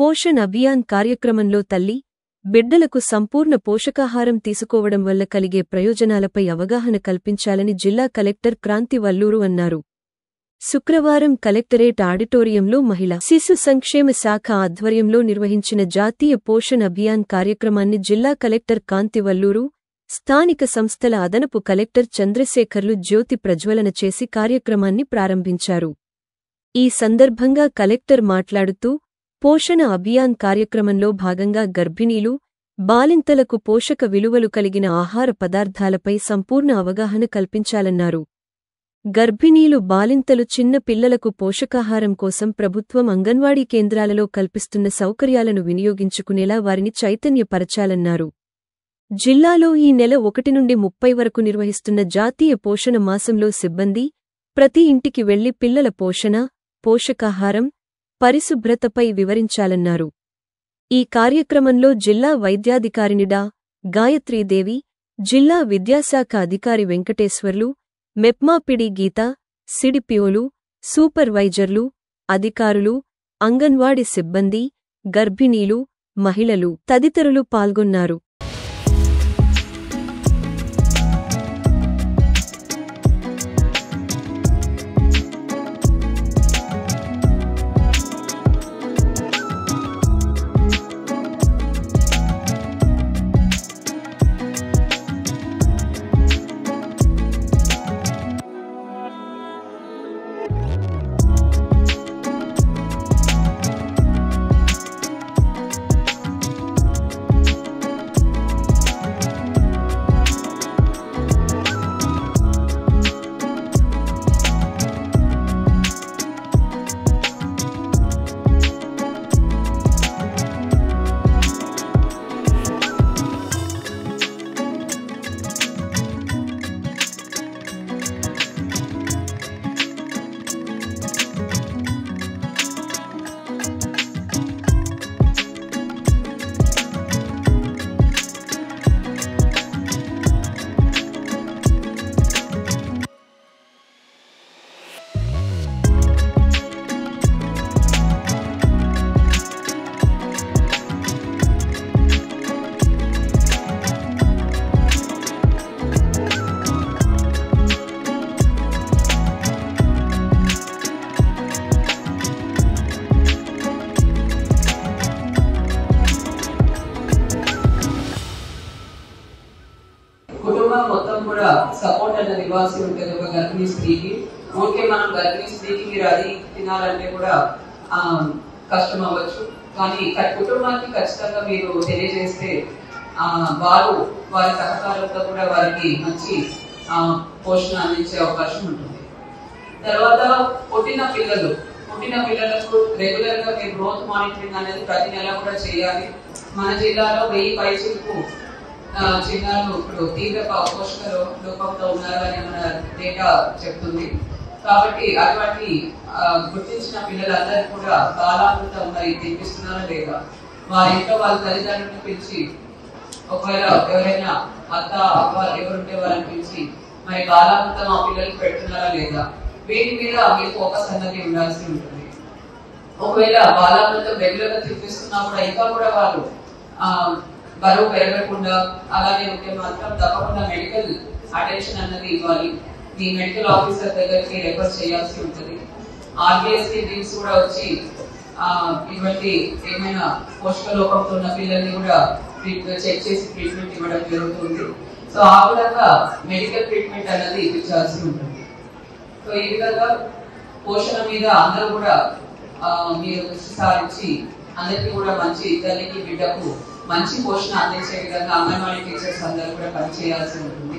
పోషణ్ అభియాన్ కార్యక్రమంలో తల్లి, బిడ్డలకు సంపూర్ణ పోషకాహారం తీసుకోవడం వల్ల కలిగే ప్రయోజనాలపై అవగాహన కల్పించాలని జిల్లా కలెక్టర్ క్రాంతి వల్లూరు అన్నారు. శుక్రవారం కలెక్టరేట్ ఆడిటోరియంలో మహిళా శిశు సంక్షేమ శాఖ ఆధ్వర్యంలో నిర్వహించిన జాతీయ పోషణ్ అభియాన్ కార్యక్రమాన్ని జిల్లా కలెక్టర్ కాంతి వల్లూరు, స్థానిక సంస్థల అదనపు కలెక్టర్ చంద్రశేఖర్లు జ్యోతి ప్రజ్వలన చేసి కార్యక్రమాన్ని ప్రారంభించారు. ఈ సందర్భంగా కలెక్టర్ మాట్లాడుతూ, పోషణ అభియాన్ కార్యక్రమంలో భాగంగా గర్భిణీలు, బాలింతలకు పోషక విలువలు కలిగిన ఆహార పదార్థాలపై సంపూర్ణ అవగాహన కల్పించాలన్నారు. గర్భిణీలు, బాలింతలు, చిన్న పిల్లలకు పోషకాహారం కోసం ప్రభుత్వం అంగన్వాడీ కేంద్రాలలో కల్పిస్తున్న సౌకర్యాలను వినియోగించుకునేలా వారిని చైతన్యపరచాలన్నారు. జిల్లాలో ఈ నెల 1 నుండి 30 వరకు నిర్వహిస్తున్న జాతీయ పోషణ మాసంలో సిబ్బంది ప్రతి ఇంటికి వెళ్లి పిల్లల పోషణ, పోషకాహారం, పరిశుభ్రతపై వివరించాలన్నారు. ఈ కార్యక్రమంలో జిల్లా వైద్యాధికారిని డా. గాయత్రీదేవి, జిల్లా విద్యాశాఖ అధికారి వెంకటేశ్వర్లు, మెప్మాపిడి గీత, సిడిపిఓలు, సూపర్వైజర్లు, అధికారులు, అంగన్వాడీ సిబ్బంది, గర్భిణీలు, మహిళలు తదితరులు పాల్గొన్నారు. కుటుంబం మొత్తం కూడా సపోర్ట్ అనేది ఇవ్వాల్సి ఉంటుంది ఒక గర్భిణీ స్త్రీకి. ఓకే, మనం గర్భిణీ స్త్రీకి మీరు అది తినాలంటే కూడా కష్టం అవ్వచ్చు, కానీ కుటుంబానికి ఖచ్చితంగా మీరు తెలియజేస్తే వారి సహకారంతో కూడా వారికి మంచి పోషణ అందించే అవకాశం ఉంటుంది. తర్వాత పుట్టిన పిల్లలకు రెగ్యులర్ గా మీరు గ్రోత్ మానిటరింగ్ అనేది ప్రతి నెల కూడా చేయాలి. మన జిల్లాలో 1000 పైచిలకు చిన్నారులు ఇప్పుడు తీవ్ర పోషక లోపంతో ఉన్నారు అని మన డేటా చెప్తుంది. కాబట్టి అటువంటి గుర్తించిన పిల్లలందరూ కూడా బాలామృతం మరి తినిపిస్తున్నారా లేదా, వారి ఇంట్లో వాళ్ళ తల్లిదండ్రులను పిలిచి, ఒకవేళ ఎవరైనా అత్త ఎవరుంటే వాళ్ళని పిలిచి మరి బాలామృతం ఆ పిల్లలకు పెడుతున్నారా లేదా, వీటి మీద మీరు ఫోకస్ అన్నది ఉండాల్సి ఉంటుంది. ఒకవేళ బాలామృతం రెగ్యులర్ గా తినిపిస్తున్నా కూడా ఇంకా కూడా వాళ్ళు బరువు పెరగకుండా అలానే ఉంటే మాత్రం తప్పకుండా మెడికల్ అటెన్షన్ అన్నది ఇవ్వాలి. మీ మెడికల్ ఆఫీసర్ దగ్గరికి రెఫర్ చేయాల్సి ఉంటుంది. ఆర్బీఎస్టీ టీమ్స్ కూడా వచ్చి ఇటువంటి ఏమైనా పోషక లోపంతో ఉన్న పిల్లల్ని కూడా చెక్ చేసి ట్రీట్మెంట్ ఇవ్వడం జరుగుతుంది. సో ఆ విధంగా మెడికల్ ట్రీట్మెంట్ అనేది ఇప్పించాల్సి ఉంటుంది. సో ఈ విధంగా పోషణ మీద అందరూ కూడా మీరు దృష్టి సారించి అందరికీ కూడా మంచి తల్లికి బిడ్డకు మంచి పోషణ అందించే విధంగా అంగన్వాడీ టీచర్స్ అందరూ కూడా పనిచేయాల్సి ఉంటుంది.